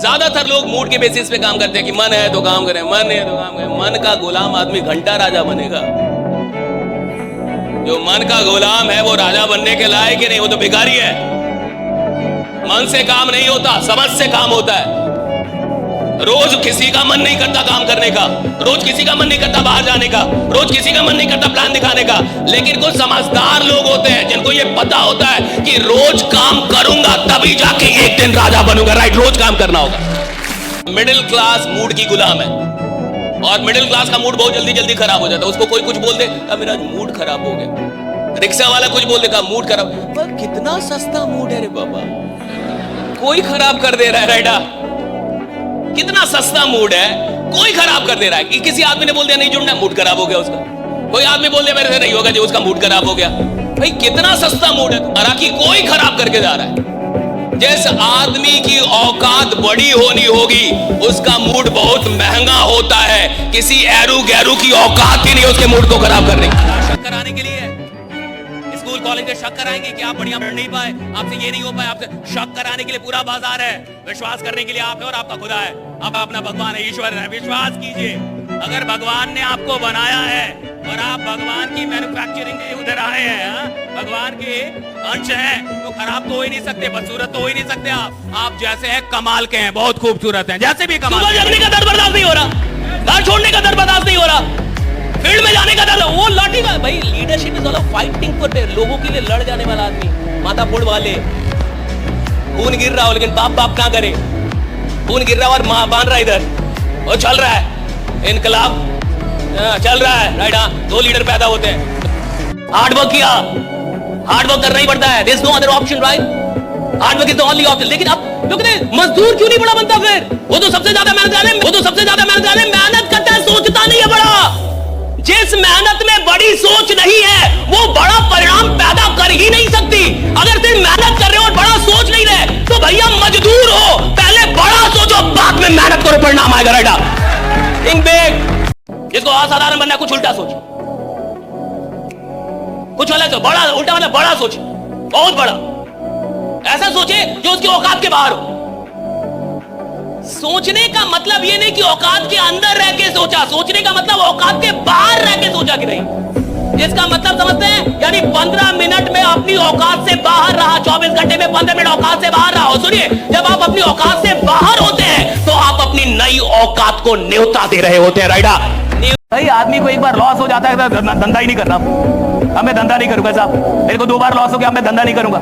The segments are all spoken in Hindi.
ज्यादातर लोग मूड के बेसिस पे काम करते हैं कि मन है तो काम करें, मन है तो काम करें। मन का गुलाम आदमी घंटा राजा बनेगा। जो मन का गुलाम है वो राजा बनने के लायक ही नहीं, वो तो भिखारी है। मन से काम नहीं होता, समझ से काम होता है। रोज किसी का मन नहीं करता काम करने का, रोज किसी का मन नहीं करता बाहर जाने का, रोज किसी का मन नहीं करता प्लान दिखाने का। लेकिन कुछ समझदार लोग होते हैं जिनको ये पता होता है कि रोज काम करूंगा तभी जाके एक दिन राजा बनूंगा। राइट, रोज काम करना होगा। मिडिल क्लास मूड की गुलाम है और मिडिल क्लास का मूड बहुत जल्दी जल्दी खराब हो जाता है। उसको कोई कुछ बोल दे, मेरा मूड खराब हो गया। रिक्शा वाला कुछ बोल देगा, मूड खराब। पर कितना सस्ता मूड है रे बाबा, कोई खराब कर दे रहा है। राइडा, कितना सस्ता मूड है, कोई खराब कर दे रहा है। कि किसी आदमी ने बोल दिया नहीं जुड़ना, मूड खराब हो गया उसका। कोई आदमी बोल दिया मेरे से नहीं होगा जी, उसका मूड खराब हो गया। भाई कितना सस्ता मूड है तुम्हारा कि कोई खराब करके जा रहा है। जिस आदमी की औकात बड़ी होनी होगी उसका मूड बहुत महंगा होता है। किसी एरू गैरू की औकात ही नहीं उसके मूड को खराब करने की। शक कराने के लिए स्कूल कॉलेज में शक कराएंगे कि आप बढ़िया पढ़ नहीं पाए, आपसे ये नहीं हो पाए। आपसे शक कराने के लिए पूरा बाजार है, विश्वास करने के लिए आप है और आपका खुदा है। आप अपना भगवान है, ईश्वर है। विश्वास कीजिए, अगर भगवान ने आपको बनाया है और आप भगवान की मैन्युफैक्चरिंग के उधर आए हैं, भगवान के अंश हैं, तो खराब तो हो ही नहीं सकते, बदसूरत तो हो ही नहीं सकते। आप जैसे हैं कमाल के हैं, बहुत खूबसूरत हैं, जैसे भी कमाल। सुबह जगने का दर्द बर्दाश्त नहीं हो रहा, घर छोड़ने का दर्द बर्दाश्त नहीं हो रहा, फील्ड में जाने का दर्द, वो लौटी का। भाई leadership is all fighting for लोगों के लिए लड़ जाने वाला आदमी। माथा फोड़ वाले, खून गिर रहा हो लेकिन बाप बाप ना करे। खून गिर रहा और मां बांध रहा इधर, वो चल रहा है इनकलाब चल रहा है। राइट, दो लीडर पैदा होते हैं। हार्ड वर्क किया, हार्ड वर्क करना ही पड़ता है। There is no other option. Right, hard work is the only option. लेकिन अब लोग मजदूर क्यों नहीं बड़ा बनता? फिर वो तो सबसे ज्यादा मेहनत वाले, वो तो सबसे ज्यादा मेहनत वाले मेहनत करता है, सोचता नहीं है बड़ा। जिस मेहनत में बड़ी सोच नहीं है वो बड़ा परिणाम पैदा कर ही नहीं सकती। अगर सिर्फ मेहनत कर रहे हो और बड़ा सोच नहीं रहे तो भैया मजदूर हो, पहले बड़ा सोचो बाद में मेहनत करो, परिणाम आएगा। Right, think big. जिसको असाधारण बनना है कुछ उल्टा सोच, कुछ अलग, बड़ा उल्टा मतलब बड़ा सोच, बहुत बड़ा। ऐसा सोचे जो उसकी औकात के बाहर हो। सोचने का मतलब ये नहीं कि औकात के अंदर रह के सोचा, सोचने का मतलब औकात के बाहर रह के सोचा कि नहीं। जिसका मतलब समझते हैं, यानी 15 मिनट में अपनी औकात से बाहर रहा, 24 घंटे में 15 मिनट औकात से बाहर रहा। सुनिए, जब आप अपनी औकात से बाहर होते हैं तो आप अपनी नई औकात को न्योता दे रहे होते हैं। राइडा, भाई आदमी को एक बार लॉस हो जाता है तो धंधा ही नहीं करना। अब मैं धंधा नहीं करूंगा साहब, मेरे को 2 बार लॉस हो गया, मैं धंधा नहीं करूंगा।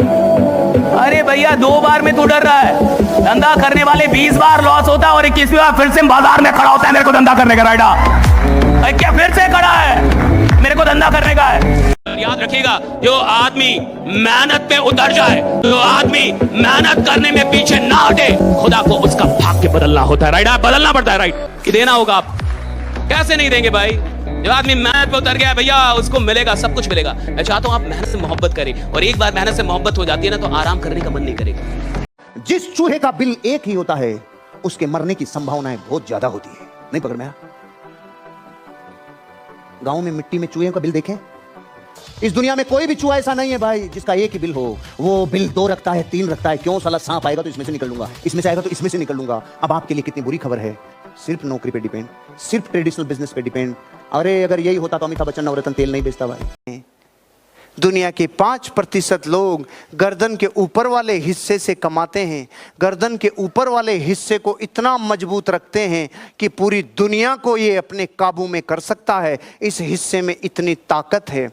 अरे भैया 2 बार में तू डर रहा है, धंधा करने वाले 20 बार लॉस होता है और 21वीं बार फिर से बाजार में खड़ा होता है मेरे को धंधा करने का। राइडा, क्या फिर से खड़ा है, मेरे को धंधा करने का है। याद रखिएगा, जो आदमी मेहनत पे उतर जाए, जो आदमी मेहनत करने में पीछे ना हटे, खुदा को उसका भाग्य बदलना होता है। राइट, बदलना पड़ता है। राइट, ये देना होगा। आप कैसे नहीं देंगे भाई? जो आदमी मेहनत पे उतर गया भैया उसको मिलेगा, सब कुछ मिलेगा। मैं चाहता हूं आप मेहनत से मोहब्बत करें, और एक बार मेहनत से मोहब्बत हो जाती है ना तो आराम करने का मन नहीं करेगा। जिस चूहे का बिल एक ही होता है उसके मरने की संभावनाएं बहुत ज्यादा होती है। नहीं पकड़ में आया? गांव में मिट्टी में चूहे का बिल देखें। इस दुनिया में कोई भी चूहा ऐसा नहीं है भाई जिसका एक ही बिल हो। वो बिल 2 रखता है, 3 रखता है। क्यों? साला सांप आएगा तो इसमें से निकल लूंगा, इसमें से आएगा तो इसमें से निकल लूंगा। अब आपके लिए कितनी बुरी खबर है, सिर्फ नौकरी पे डिपेंड, सिर्फ ट्रेडिशनल बिजनेस पे डिपेंड। अरे अगर यही होता तो अमिताभ बच्चन नवरत्न तेल नहीं बेचता भाई। दुनिया के 5% लोग गर्दन के ऊपर वाले हिस्से से कमाते हैं। गर्दन के ऊपर वाले हिस्से को इतना मजबूत रखते हैं कि पूरी दुनिया को ये अपने काबू में कर सकता है। इस हिस्से में इतनी ताकत है।